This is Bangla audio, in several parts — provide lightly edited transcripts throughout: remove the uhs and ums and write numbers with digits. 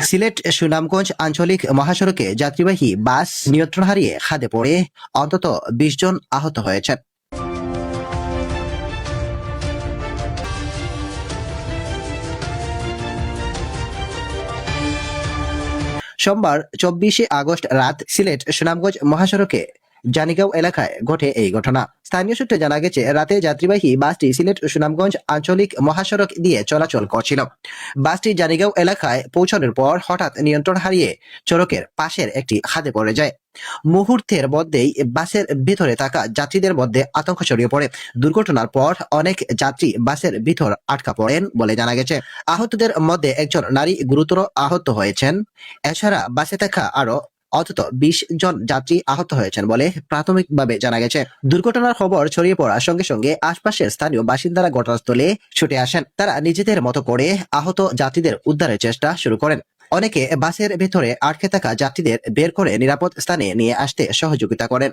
সিলেট সুনামগঞ্জ আঞ্চলিক মহাসড়কে যাত্রীবাহী বাস নিয়ন্ত্রণ হারিয়ে খাদে পড়ে অন্তত ২০ জন আহত হয়েছেন। সোমবার ২৪শে আগস্ট রাত সিলেট সুনামগঞ্জ মহাসড়কে জানিগাঁও এলাকায় ঘটে এই ঘটনা। স্থানীয় সূত্রে জানা গেছে, রাতে যাত্রীবাহী বাসটি সিলেট সুনামগঞ্জ আঞ্চলিক মহাসড়ক দিয়ে চলাচল করছিল। বাসটি জানিগাঁও এলাকায় পৌঁছানোর পর হঠাৎ নিয়ন্ত্রণ হারিয়ে সড়কের পাশের একটি খাদে পড়ে যায়। মুহূর্তের মধ্যেই বাসের ভিতরে থাকা যাত্রীদের মধ্যে আতঙ্ক ছড়িয়ে পড়ে। দুর্ঘটনার পর অনেক যাত্রী বাসের ভিতর আটকা পড়েন বলে জানা গেছে। আহতদের মধ্যে একজন নারী গুরুতর আহত হয়েছেন। এছাড়া বাসে থাকা আরো অন্তত ২০ জন যাত্রী আহত হয়েছেন বলে প্রাথমিকভাবে জানা গেছে। দুর্ঘটনার খবর ছড়িয়ে পড়ার সঙ্গে সঙ্গে আশপাশের স্থানীয় বাসিন্দারা ঘটনাস্থলে ছুটে আসেন। তারা নিজেদের মতো করে আহত যাত্রীদের উদ্ধারের চেষ্টা শুরু করেন। অনেকে বাসের ভেতরে আটকে থাকা যাত্রীদের বের করে নিরাপদ স্থানে নিয়ে আসতে সহযোগিতা করেন।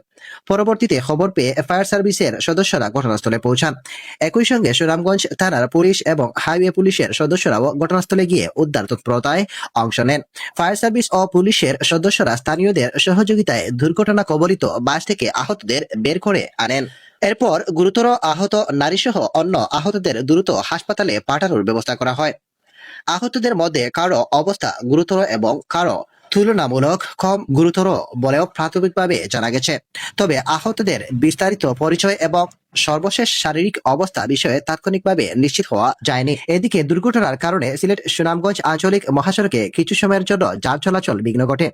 পরবর্তীতে খবর পেয়ে ফায়ার সার্ভিসের সদস্যরা ঘটনাস্থলে পৌঁছান। একই সঙ্গে সুনামগঞ্জ থানার পুলিশ এবং হাইওয়ে পুলিশের সদস্যরাও ঘটনাস্থলে গিয়ে উদ্ধার তৎপরতায় অংশ নেন। ফায়ার সার্ভিস ও পুলিশের সদস্যরা স্থানীয়দের সহযোগিতায় দুর্ঘটনা কবলিত বাস থেকে আহতদের বের করে আনেন। এরপর গুরুতর আহত নারীসহ অন্য আহতদের দ্রুত হাসপাতালে পাঠানোর ব্যবস্থা করা হয়। আহতদের মধ্যে কারো অবস্থা গুরুতর এবং কারো তুলনামূলক কম গুরুতর বলেও প্রাথমিকভাবে জানা গেছে। তবে আহতদের বিস্তারিত পরিচয় এবং সর্বশেষ শারীরিক অবস্থা বিষয়ে তাৎক্ষণিকভাবে নিশ্চিত হওয়া যায়নি। এদিকে দুর্ঘটনার কারণে সিলেট সুনামগঞ্জ আঞ্চলিক মহাসড়কে কিছু সময়ের জন্য যান চলাচল বিঘ্ন ঘটে।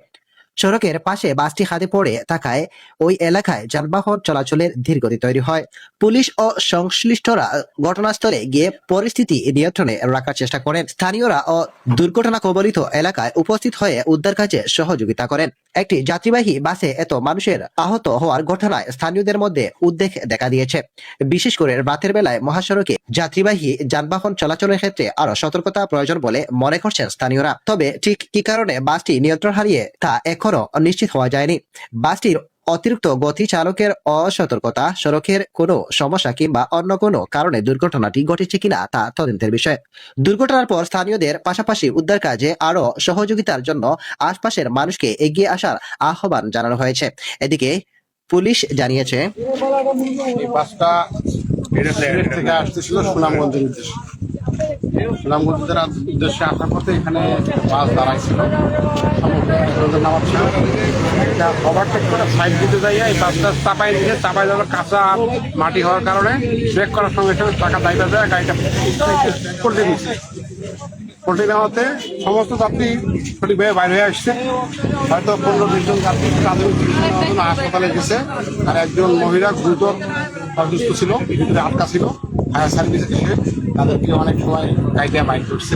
সড়কের পাশে বাসটি খাদে পড়ে থাকায় ওই এলাকায় যানবাহন চলাচলের ধীরগতি তৈরি হয়। পুলিশ ও সংশ্লিষ্টরা ঘটনাস্থলে গিয়ে পরিস্থিতি নিয়ন্ত্রণে রাখার চেষ্টা করেন। স্থানীয়রা ও দুর্ঘটনা কবলিত এলাকায় উপস্থিত হয়ে উদ্ধার কাজে সহযোগিতা করেন। একটি যাত্রীবাহী বাসে এত মানুষের আহত হওয়ার ঘটনায় স্থানীয়দের মধ্যে উদ্বেগ দেখা দিয়েছে। বিশেষ করে রাতের বেলায় মহাসড়কে যাত্রীবাহী যানবাহন চলাচলের ক্ষেত্রে আরো সতর্কতা প্রয়োজন বলে মনে করছেন স্থানীয়রা। তবে ঠিক কি কারণে বাসটি নিয়ন্ত্রণ হারিয়ে তা এখনো নিশ্চিত হওয়া যায়নি। বাসটির অতিরিক্ত গতি, চালকের অসতর্কতা, সড়কের কোনো সমস্যা কিংবা অন্য কোনো কারণে দুর্ঘটনাটি ঘটেছে কিনা তা তদন্তের বিষয়। দুর্ঘটনার পর স্থানীয়দের পাশাপাশি উদ্ধার কাজে আরো সহযোগিতার জন্য আশপাশের মানুষকে এগিয়ে আসার আহ্বান জানানো হয়েছে। এদিকে পুলিশ জানিয়েছে, বাসটা সিলেট থেকে আসতেছিল সুনামগঞ্জের উদ্দেশ্যে। সুনামগঞ্জের উদ্দেশ্যে আসার পথে এখানে বাস দাঁড়াইছিল, নামাজ ছিল। ওভারটেক করে সাইড দিতে যাইয়া এই বাসটা চাপাই দিয়েছে। চাপাই যাওয়ার কাঁচা মাটি হওয়ার কারণে ব্রেক করার সঙ্গে সঙ্গে টাকা দায়িত্ব দেয়, গাড়িটা পল্টে দিচ্ছে। পল্টে নেওয়াতে সমস্ত যাত্রী সঠিকভাবে বাইরে হয়ে আসছে। হয়তো ১৫-২০ জন যাত্রী প্রাথমিক চিকিৎসার জন্য হাসপাতালে গেছে, আর একজন মহিলা গুরুতর অসুস্থ ছিল, ভিতরে আটকা ছিল। ফায়ার সার্ভিস এসে তাদেরকে অনেক সময় গাড়িটা বাইক করছে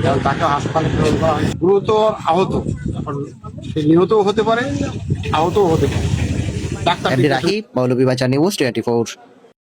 এবং তাকে হাসপাতালে প্রেরণ করা হয়েছে। গুরুতর আহত, সে নিহতও হতে পারে, আহতও হতে পারে। Doctor Rahi, Moulvibazar news 24।